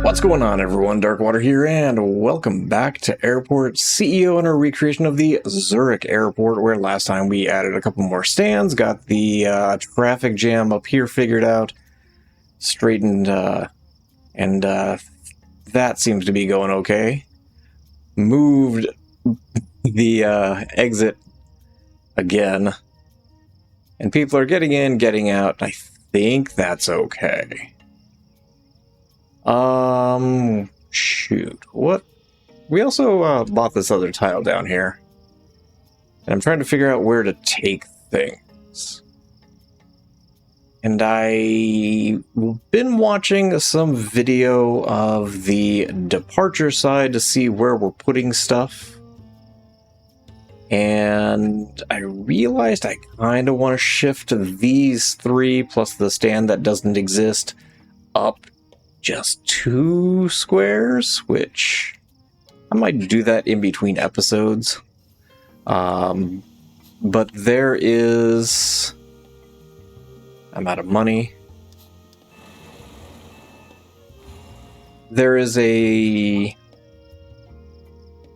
What's going on, everyone? Darkwater here, and welcome back to Airport CEO and our recreation of the Zurich Airport, where last time we added a couple more stands, got the traffic jam up here figured out, straightened, and that seems to be going okay. Moved the exit again, and people are getting in, getting out. I think that's okay. Shoot. What? We also bought this other tile down here. And I'm trying to figure out where to take things. And I've been watching some video of the departure side to see where we're putting stuff. And I realized I kind of want to shift these three plus the stand that doesn't exist up just 2 squares, which I might do that in between episodes. But there is... I'm out of money. There is a...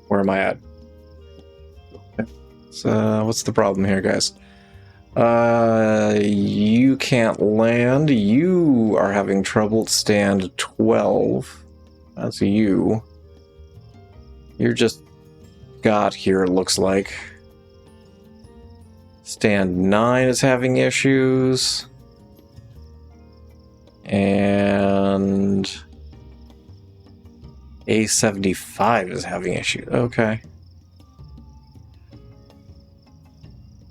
Where am I at? So, what's the problem here, guys? You can't land. You are having trouble at stand 12. That's you. You're just got here, it looks like. Stand 9 is having issues. And A75 is having issues. Okay.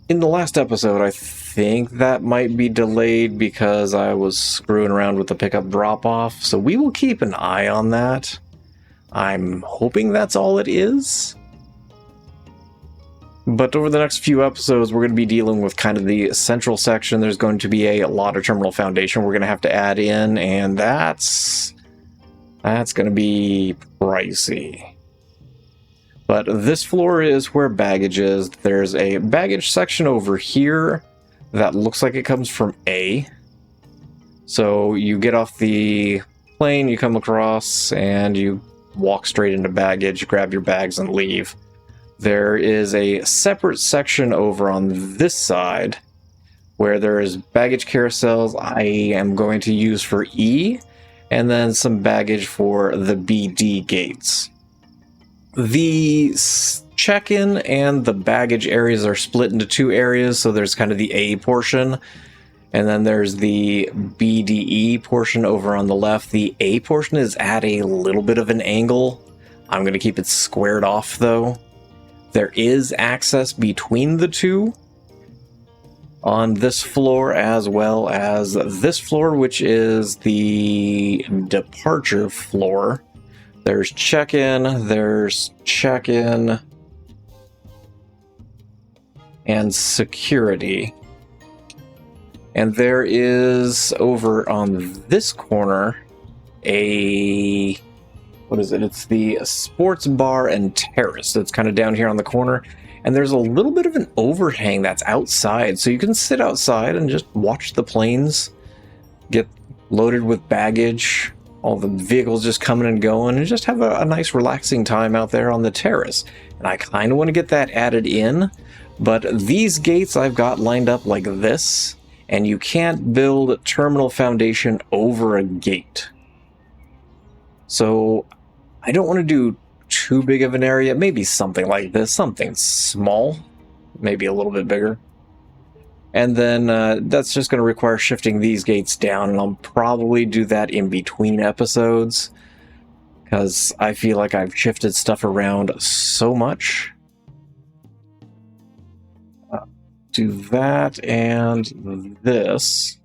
In the last episode, I think that might be delayed because I was screwing around with the pickup drop-off, so we will keep an eye on that. I'm hoping that's all it is. But over the next few episodes, we're going to be dealing with kind of the central section. There's going to be a lot of terminal foundation we're going to have to add in, and that's going to be pricey. But this floor is where baggage is. There's a baggage section over here that looks like it comes from A. So you get off the plane, you come across, and you walk straight into baggage, grab your bags, and leave. There is a separate section over on this side where there is baggage carousels I am going to use for E, and then some baggage for the BD gates. The check-in and the baggage areas are split into 2 areas, so there's kind of the A portion, and then there's the BDE portion over on the left. The A portion is at a little bit of an angle. I'm going to keep it squared off, though. There is access between the 2 on this floor as well as this floor, which is the departure floor. There's check-in, and security. And there is, over on this corner, what is it? It's the sports bar and terrace that's kind of down here on the corner. And there's a little bit of an overhang that's outside, so you can sit outside and just watch the planes get loaded with baggage. All the vehicles just coming and going, and just have a nice relaxing time out there on the terrace. And I kind of want to get that added in, but these gates I've got lined up like this, and you can't build terminal foundation over a gate. So I don't want to do too big of an area, maybe something like this, something small, maybe a little bit bigger. And then that's just going to require shifting these gates down, and I'll probably do that in between episodes, because I feel like I've shifted stuff around so much. Do that and this,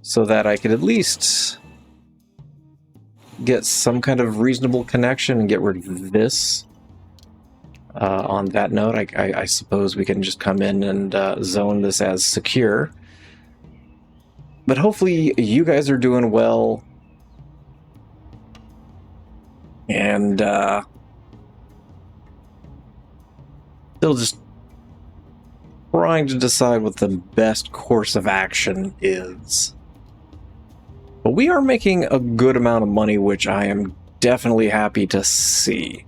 so that I could at least get some kind of reasonable connection and get rid of this. On that note, I suppose we can just come in and zone this as secure. But hopefully you guys are doing well. And still just trying to decide what the best course of action is. But we are making a good amount of money, which I am definitely happy to see.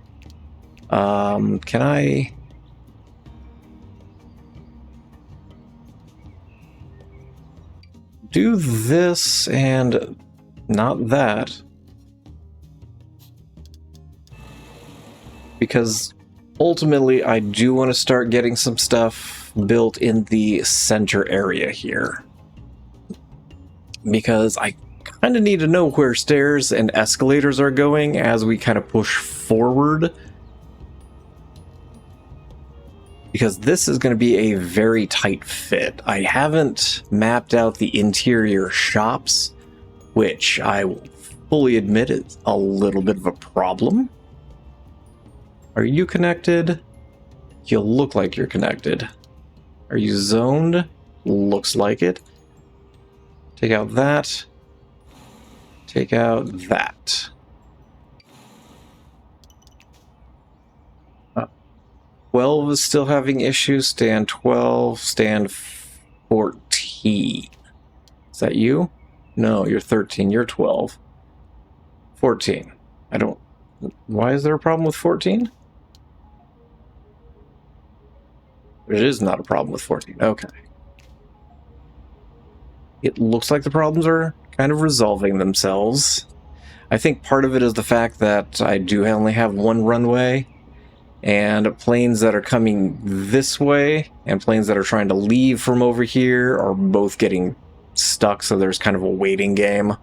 Can I... do this and not that? Because ultimately I do want to start getting some stuff built in the center area here. Because I kind of need to know where stairs and escalators are going as we kind of push forward. Because this is going to be a very tight fit. I haven't mapped out the interior shops, which I will fully admit is a little bit of a problem. Are you connected? You look like you're connected. Are you zoned? Looks like it. Take out that. Take out that. 12 is still having issues. Stand 12. Stand 14. Is that you? No, you're 13. You're 12. 14. I don't... Why is there a problem with 14? It is not a problem with 14. Okay. It looks like the problems are kind of resolving themselves. I think part of it is the fact that I do only have one runway, and planes that are coming this way and planes that are trying to leave from over here are both getting stuck, so there's kind of a waiting game.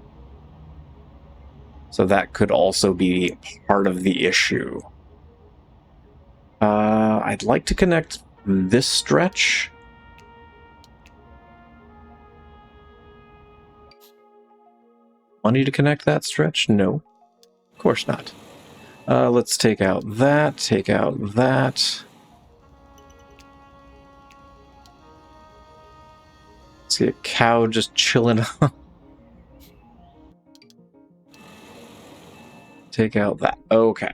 So that could also be part of the issue. I'd like to connect this stretch. Money to connect that stretch? No. Of course not. Let's take out that, take out that. See a cow just chilling. Take out that. Okay.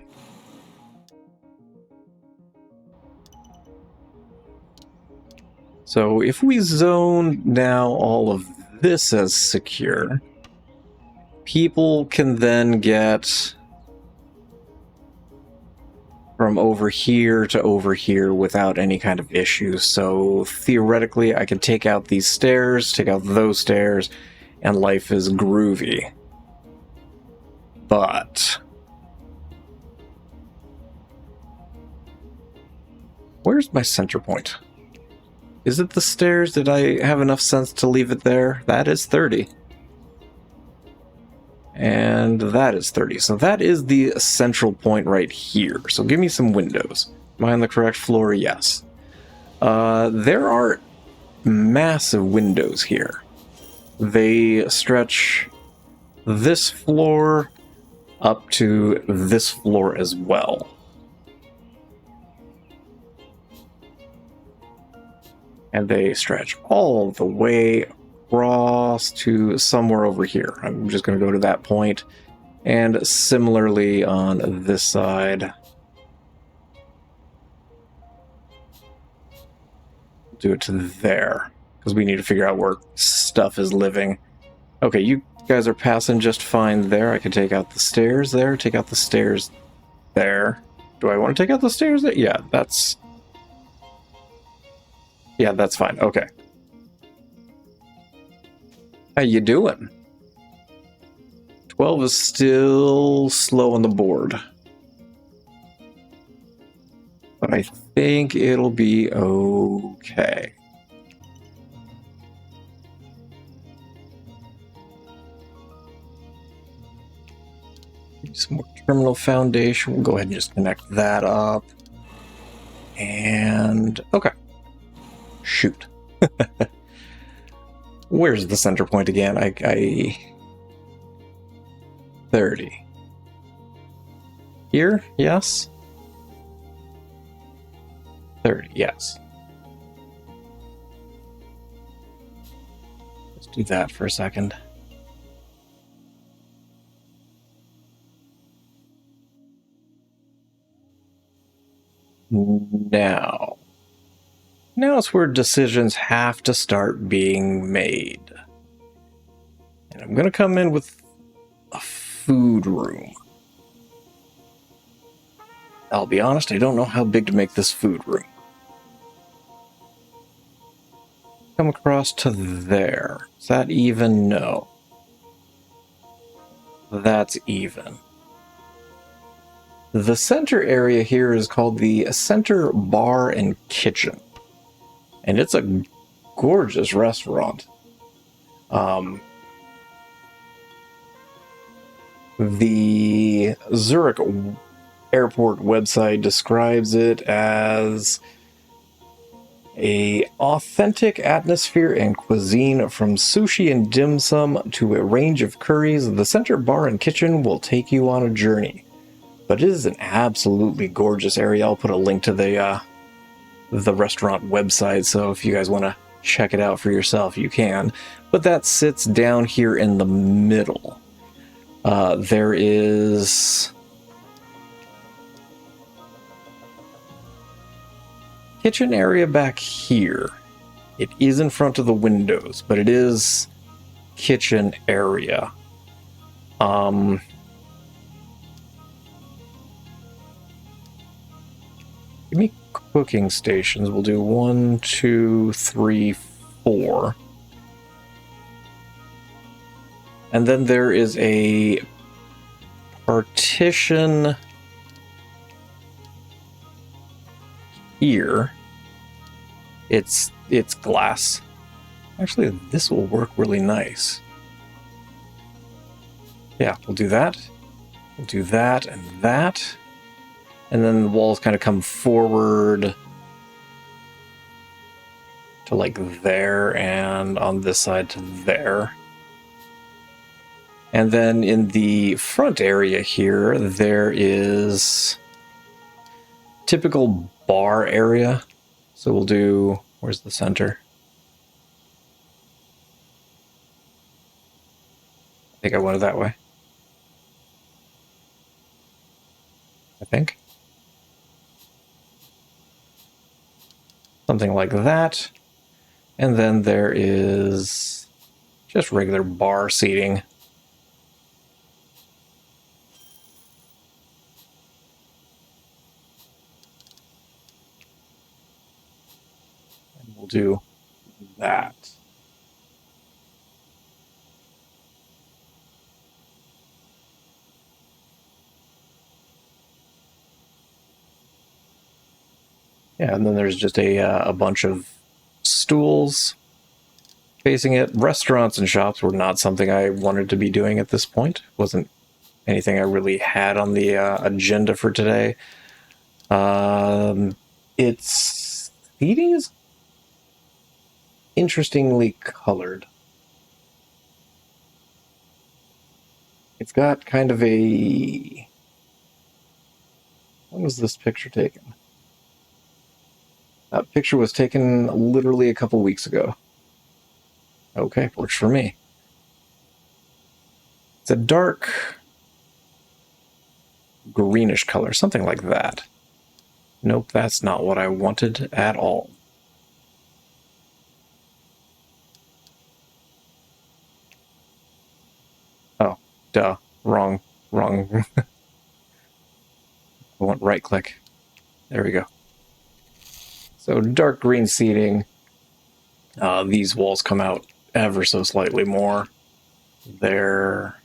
So if we zone now all of this as secure, people can then get from over here to over here without any kind of issue. So theoretically, I can take out these stairs, take out those stairs, and life is groovy. But where's my center point? Is it the stairs? Did I have enough sense to leave it there? That is 30. And that is 30. So that is the central point right here. So give me some windows. Am I on the correct floor? Yes. There are massive windows here. They stretch this floor up to this floor as well. And they stretch all the way across to somewhere over here. I'm just going to go to that point. And similarly on this side. Do it to there. Because we need to figure out where stuff is living. Okay, you guys are passing just fine there. I can take out the stairs there. Take out the stairs there. Do I want to take out the stairs there? Yeah, that's... Yeah, that's fine. Okay. How you doing? 12 is still slow on the board. But I think it'll be okay. Some more terminal foundation. We'll go ahead and just connect that up. And okay. Shoot. Where's the center point again? I 30. Here? Yes. 30, yes. Let's do that for a second. Now it's where decisions have to start being made. And I'm going to come in with a food room. I'll be honest, I don't know how big to make this food room. Come across to there. Is that even? No. That's even. The center area here is called the Center Bar and Kitchen. And it's a gorgeous restaurant. The Zurich airport website describes it as a authentic atmosphere and cuisine, from sushi and dim sum to a range of curries. The Center Bar and Kitchen will take you on a journey. But it is an absolutely gorgeous area. I'll put a link to the restaurant website, so if you guys want to check it out for yourself, you can. But that sits down here in the middle. There is kitchen area back here. It is in front of the windows, but it is kitchen area. Give me cooking stations. We'll do 1, 2, 3, 4. And then there is a partition here. It's glass. Actually, this will work really nice. Yeah, we'll do that. We'll do that and that. And then the walls kind of come forward to like there, and on this side to there. And then in the front area here, there is typical bar area. So we'll do, where's the center? I think I went it that way. I think. Something like that. And then there is just regular bar seating. And we'll do that. Yeah, and then there's just a bunch of stools facing it. Restaurants and shops were not something I wanted to be doing at this point. Wasn't anything I really had on the agenda for today. Its seating is interestingly colored. It's got kind of a... When was this picture taken? That picture was taken literally a couple weeks ago. Okay, works for me. It's a dark greenish color, something like that. Nope, that's not what I wanted at all. Oh, duh. Wrong. I want right click. There we go. So dark green seating. These walls come out ever so slightly more. There.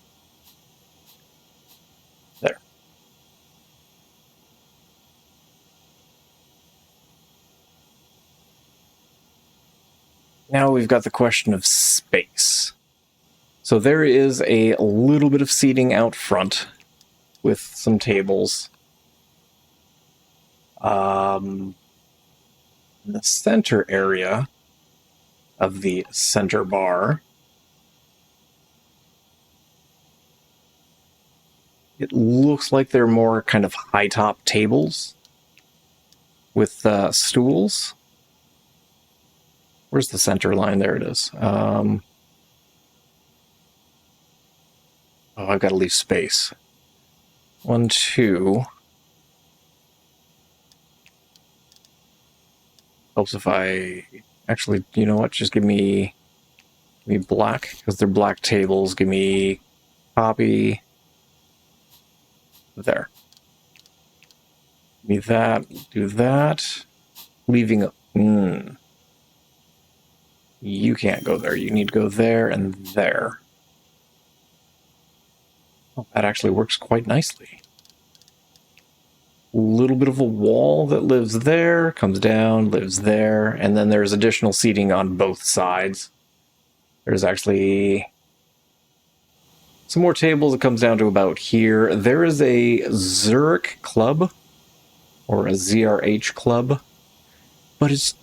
Now we've got the question of space. So there is a little bit of seating out front with some tables. In the center area of the center bar, it looks like they're more kind of high-top tables with stools. Where's the center line? There it is. Oh, I've got to leave space. 1, 2. Helps if I... Actually, you know what? Just give me me black, because they're black tables. Give me copy. There. Give me that. Do that. Leaving... You can't go there. You need to go there and there. Oh, that actually works quite nicely. A little bit of a wall that lives there, comes down, lives there, and then there's additional seating on both sides. There's actually some more tables. It comes down to about here. There is a Zurich club, or a ZRH club, but it's...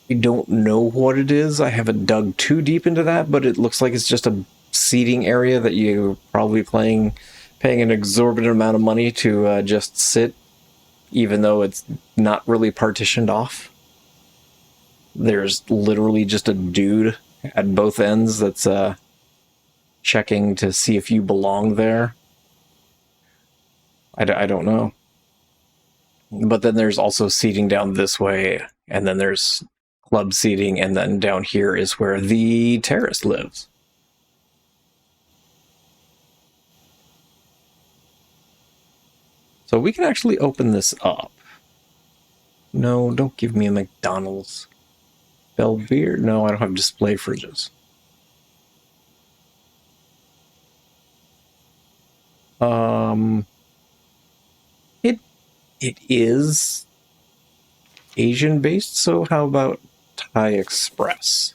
I don't know what it is. I haven't dug too deep into that, but it looks like it's just a seating area that you're probably paying an exorbitant amount of money to just sit, even though it's not really partitioned off. There's literally just a dude at both ends that's checking to see if you belong there. I don't know. But then there's also seating down this way, and then there's club seating, and then down here is where the terrace lives. So we can actually open this up. No, don't give me a McDonald's. Belbeer? No, I don't have display fridges. It is Asian based, so how about Thai Express?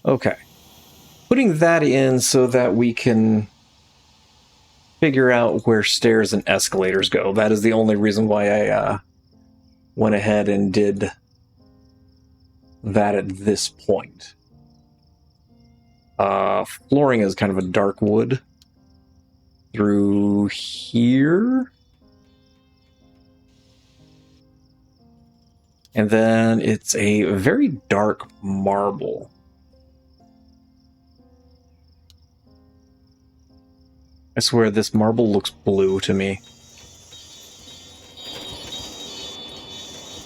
Okay. Putting that in so that we can figure out where stairs and escalators go. That is the only reason why I went ahead and did that at this point. Flooring is kind of a dark wood through here. And then it's a very dark marble. I swear this marble looks blue to me.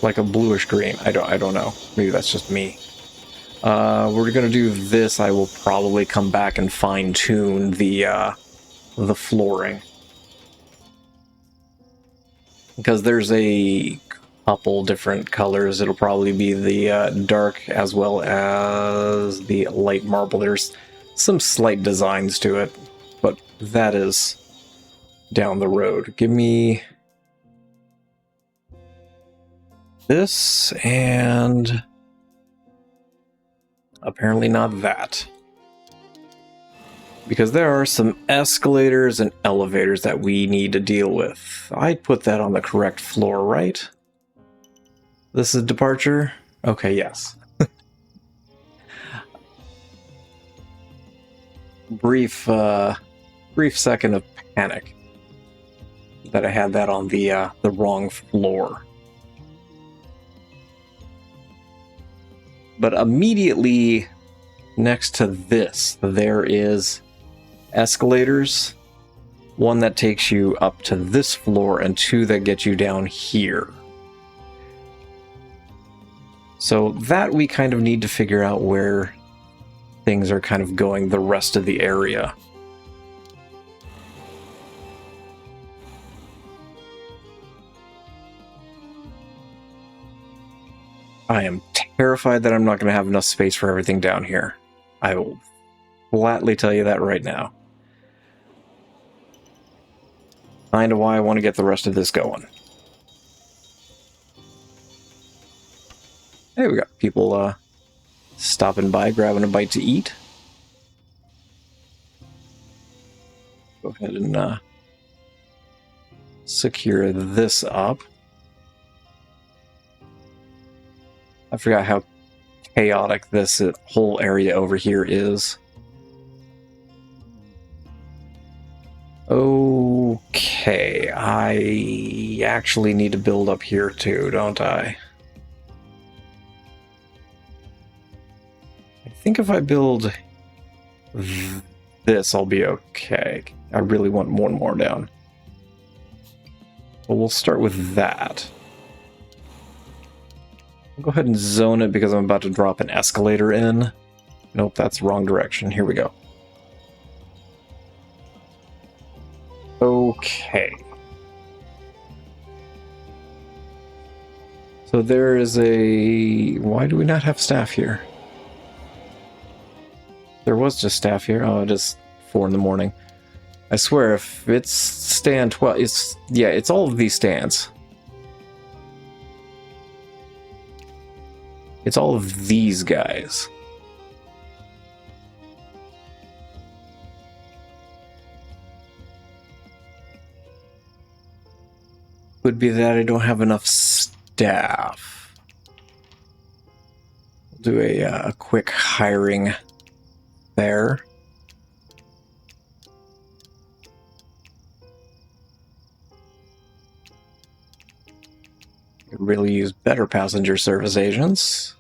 Like a bluish green. I don't know. Maybe that's just me. We're gonna do this. I will probably come back and fine-tune the flooring. Because there's a couple different colors. It'll probably be the dark as well as the light marble. There's some slight designs to it, but that is down the road. Give me this, and apparently not that. Because there are some escalators and elevators that we need to deal with. I put that on the correct floor, right? This is departure? Okay, yes. Brief second of panic that I had that on the wrong floor. But immediately next to this, there is escalators. One that takes you up to this floor, and two that get you down here. So that we kind of need to figure out where things are kind of going the rest of the area. I am terrified that I'm not going to have enough space for everything down here. I will flatly tell you that right now. Kind of why I want to get the rest of this going. Hey, we got people stopping by, grabbing a bite to eat. Go ahead and secure this up. I forgot how chaotic this whole area over here is. Okay, I actually need to build up here too, don't I? I think if I build this, I'll be okay. I really want one more down. But we'll start with that. I'll go ahead and zone it because I'm about to drop an escalator in. Nope, that's the wrong direction. Here we go. Okay. So there is a... Why do we not have staff here? There was just staff here. Oh, it is 4 in the morning. I swear, if it's stand 12... it's all of these stands. It's all of these guys. Would be that I don't have enough staff. We'll do a quick hiring there. Could really use better passenger service agents.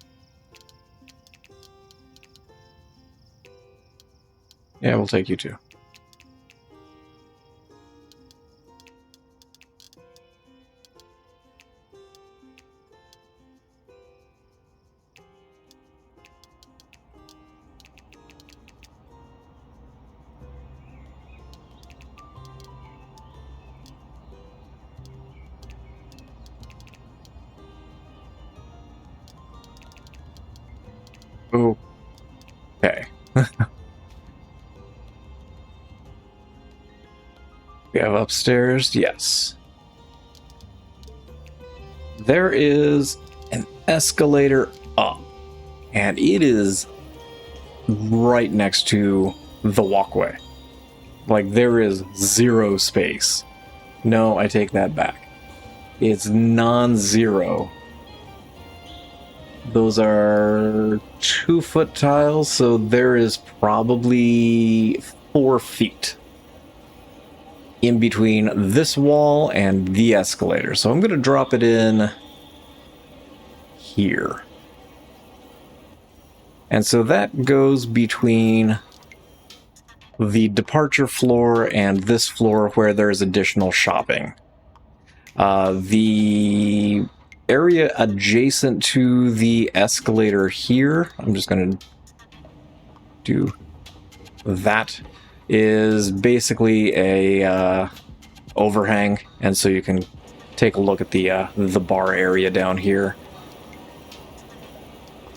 Yeah, we'll take you too. Okay. We have upstairs, yes. There is an escalator up, and it is right next to the walkway. Like, there is zero space. No, I take that back. It's non-zero. Those are 2-foot tiles, so there is probably 4 feet in between this wall and the escalator. So I'm going to drop it in here. And so that goes between the departure floor and this floor where there's additional shopping. The area adjacent to the escalator here, I'm just going to do that, is basically a overhang, and so you can take a look at the bar area down here.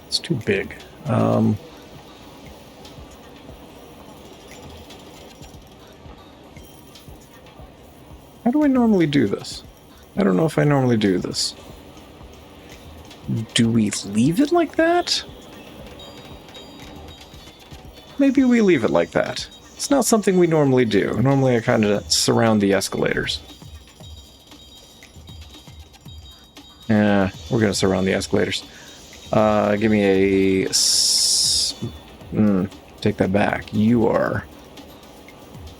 It's too big. How do I normally do this? I don't know if I normally do this. Do we leave it like that? Maybe we leave it like that. It's not something we normally do. Normally I kind of surround the escalators. Yeah, we're going to surround the escalators. Give me a... take that back. You are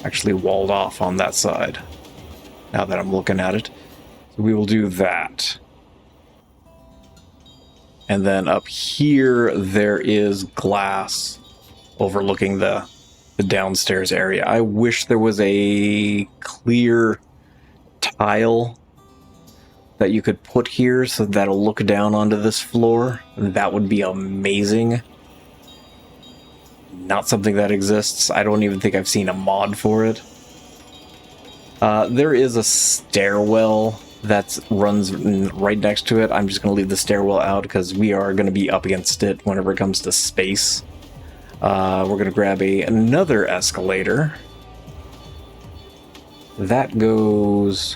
actually walled off on that side, now that I'm looking at it. So we will do that. And then up here, there is glass overlooking the downstairs area. I wish there was a clear tile that you could put here so that'll look down onto this floor. That would be amazing. Not something that exists. I don't even think I've seen a mod for it. There is a stairwell that runs right next to it. I'm just going to leave the stairwell out because we are going to be up against it whenever it comes to space. We're going to grab another escalator. That goes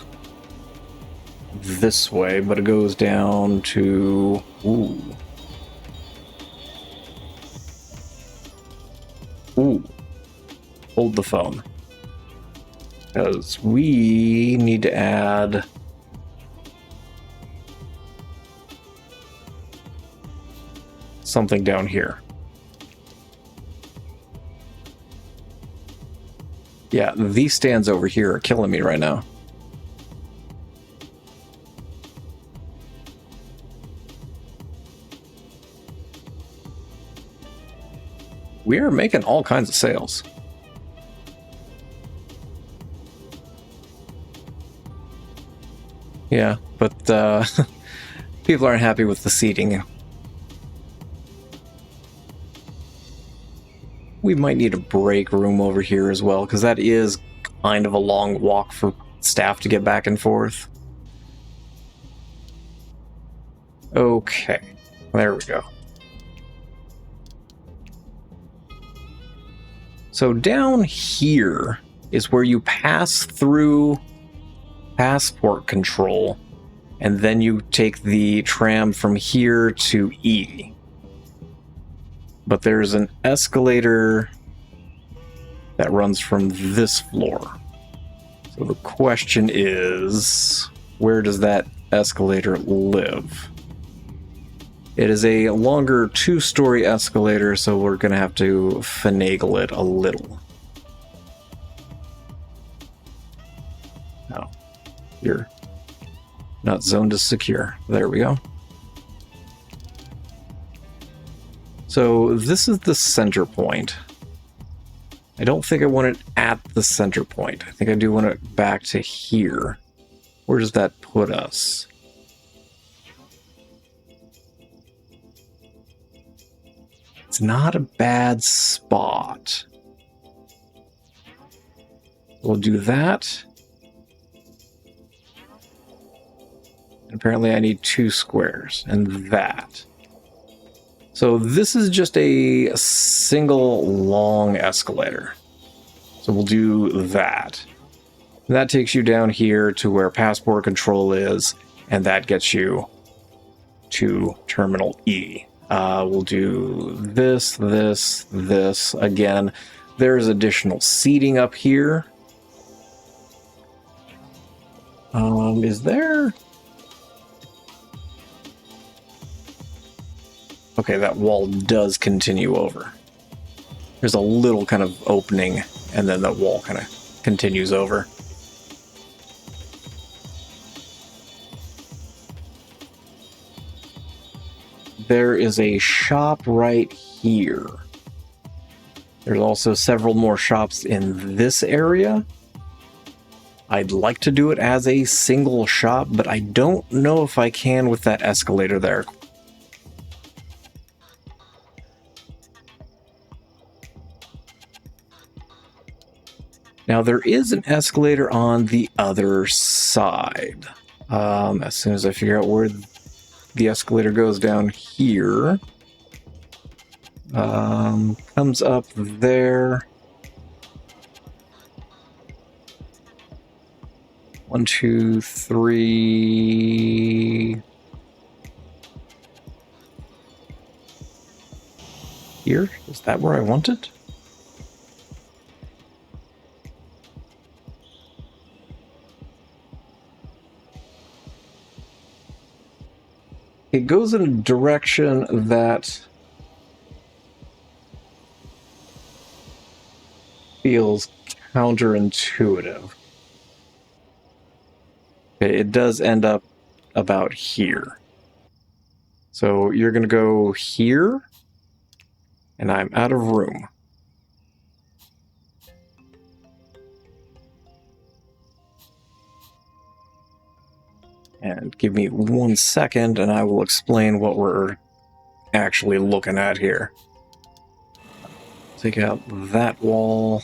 this way, but it goes down to... Ooh. Hold the phone. Because we need to add... something down here. Yeah, these stands over here are killing me right now. We are making all kinds of sales. Yeah, but people aren't happy with the seating we might need a break room over here as well, because that is kind of a long walk for staff to get back and forth. Okay, there we go. So down here is where you pass through passport control, and then you take the tram from here to E. But there's an escalator that runs from this floor. So the question is, where does that escalator live? It is a longer 2-story escalator, so we're going to have to finagle it a little. No, you're not zoned as secure. There we go. So this is the center point. I don't think I want it at the center point. I think I do want it back to here. Where does that put us? It's not a bad spot. We'll do that. And apparently I need 2 squares, and that. So this is just a single long escalator. So we'll do that. And that takes you down here to where passport control is, and that gets you to Terminal E. We'll do this, this, this. Again, there's additional seating up here. Is there? Okay, that wall does continue over. There's a little kind of opening, and then that wall kind of continues over. There is a shop right here. There's also several more shops in this area. I'd like to do it as a single shop, but I don't know if I can with that escalator there. Now there is an escalator on the other side. As soon as I figure out where the escalator goes down here, comes up there. 1, 2, 3. Here? Is that where I want it? It goes in a direction that feels counterintuitive. Okay, it does end up about here. So you're going to go here, and I'm out of room. And give me 1 second, and I will explain what we're actually looking at here. Take out that wall.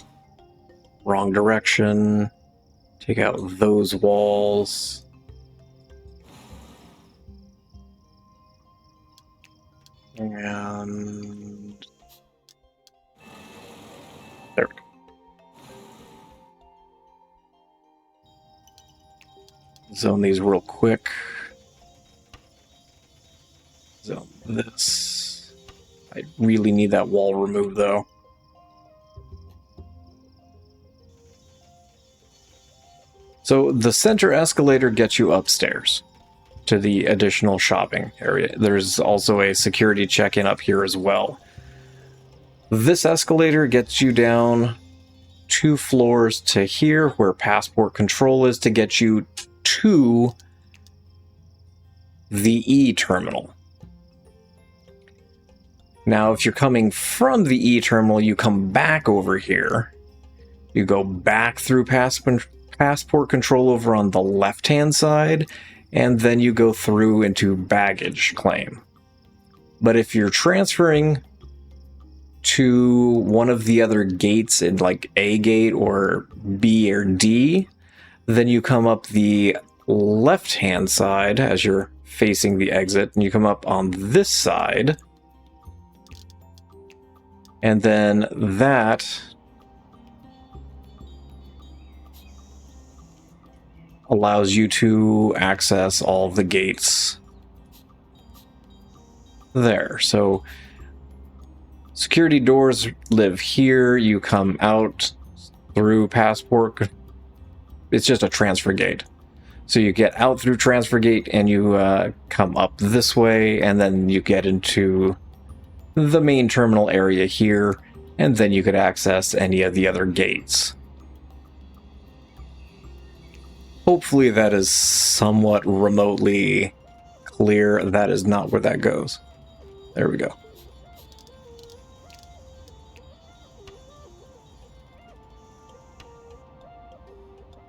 Wrong direction. Take out those walls. And there we go. Zone these real quick. Zone this. I really need that wall removed though. So the center escalator gets you upstairs to the additional shopping area. There's also a security check-in up here as well. This escalator gets you down 2 floors to here where passport control is to get you to the E terminal. Now, if you're coming from the E terminal, you come back over here. You go back through passport control over on the left-hand side, and then you go through into baggage claim. But if you're transferring to one of the other gates in like A gate or B or D, then you come up the left-hand side as you're facing the exit, and you come up on this side, and then that allows you to access all of the gates there. So security doors live here. You come out through passport. It's just a transfer gate. So you get out through transfer gate and you come up this way, and then you get into the main terminal area here, and then you could access any of the other gates. Hopefully that is somewhat remotely clear. That is not where that goes. There we go.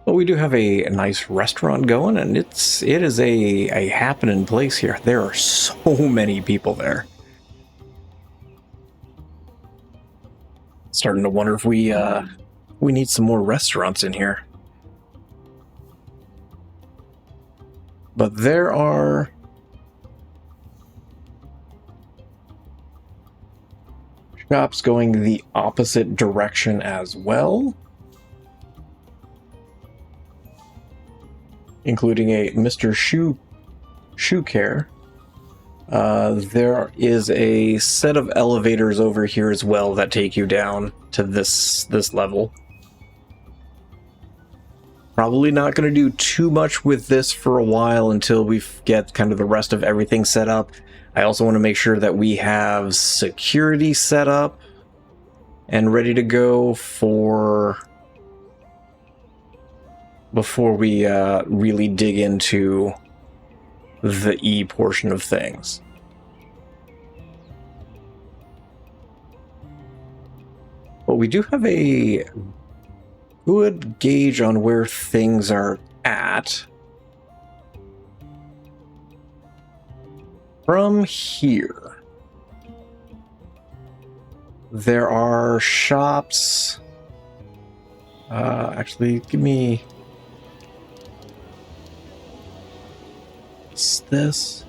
But we do have a nice restaurant going, and it is a happening place here. There are so many people there. Starting to wonder if we need some more restaurants in here. But there are shops going the opposite direction as well, including a Mr. Shoe Care. There is a set of elevators over here as well that take you down to this level. Probably not going to do too much with this for a while until we get kind of the rest of everything set up. I also want to make sure that we have security set up and ready to go before we really dig into the E portion of things. But we do have a good gauge on where things are at from here. There are shops. Actually, give me this.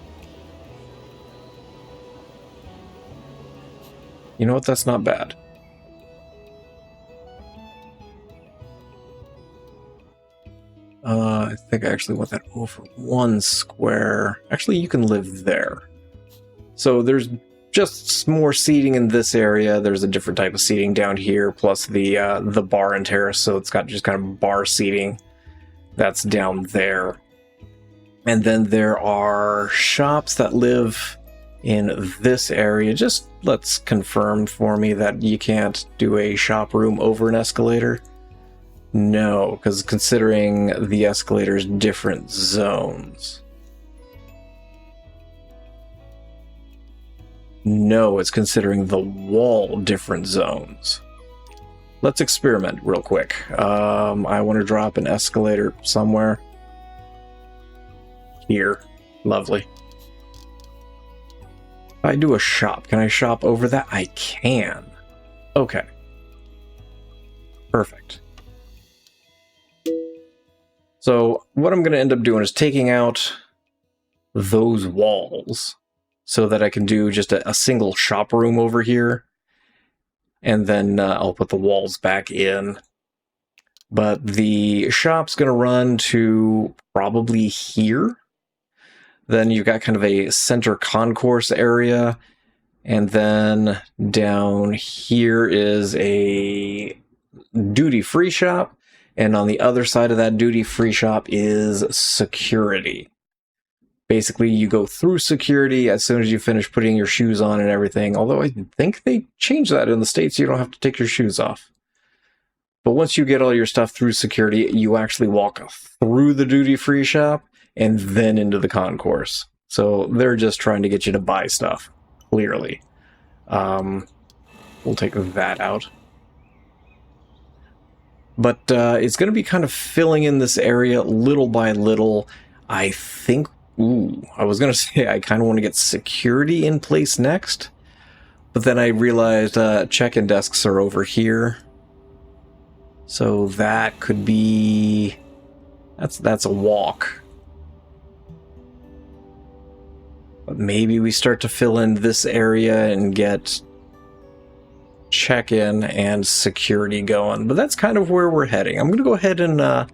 You know what? That's not bad. I think I actually want that over one square. Actually, you can live there. So there's just more seating in this area. There's a different type of seating down here, plus the bar and terrace. So it's got just kind of bar seating that's down there. And then there are shops that live in this area. Just let's confirm for me that you can't do a shop room over an escalator. No, because considering the escalator's different zones. No, it's considering the wall different zones. Let's experiment real quick. I want to drop an escalator somewhere. Here. Lovely. If I do a shop, can I shop over that? I can. Okay. Perfect. So what I'm going to end up doing is taking out those walls so that I can do just a single shop room over here. And then I'll put the walls back in. But the shop's going to run to probably here. Then you've got kind of a center concourse area. And then down here is a duty-free shop. And on the other side of that duty-free shop is security. Basically, you go through security as soon as you finish putting your shoes on and everything. Although I think they changed that in the States. You don't have to take your shoes off. But once you get all your stuff through security, you actually walk through the duty-free shop and then into the concourse. So they're just trying to get you to buy stuff, clearly. We'll take that out. But it's going to be kind of filling in this area little by little. I think, I was going to say I kind of want to get security in place next. But then I realized check-in desks are over here. So that could be... That's a walk. But maybe we start to fill in this area and get check-in and security going. But that's kind of where we're heading. I'm going to go ahead and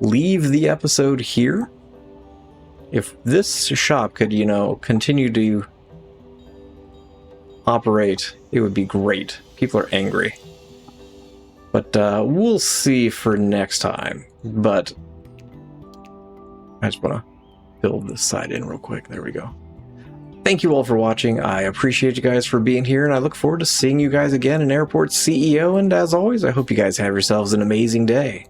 leave the episode here. If this shop could, you know, continue to operate, it would be great. People are angry. But we'll see for next time. But I just want to build this side in real quick. There we go. Thank you all for watching. I appreciate you guys for being here, and I look forward to seeing you guys again in Airport CEO. And as always, I hope you guys have yourselves an amazing day.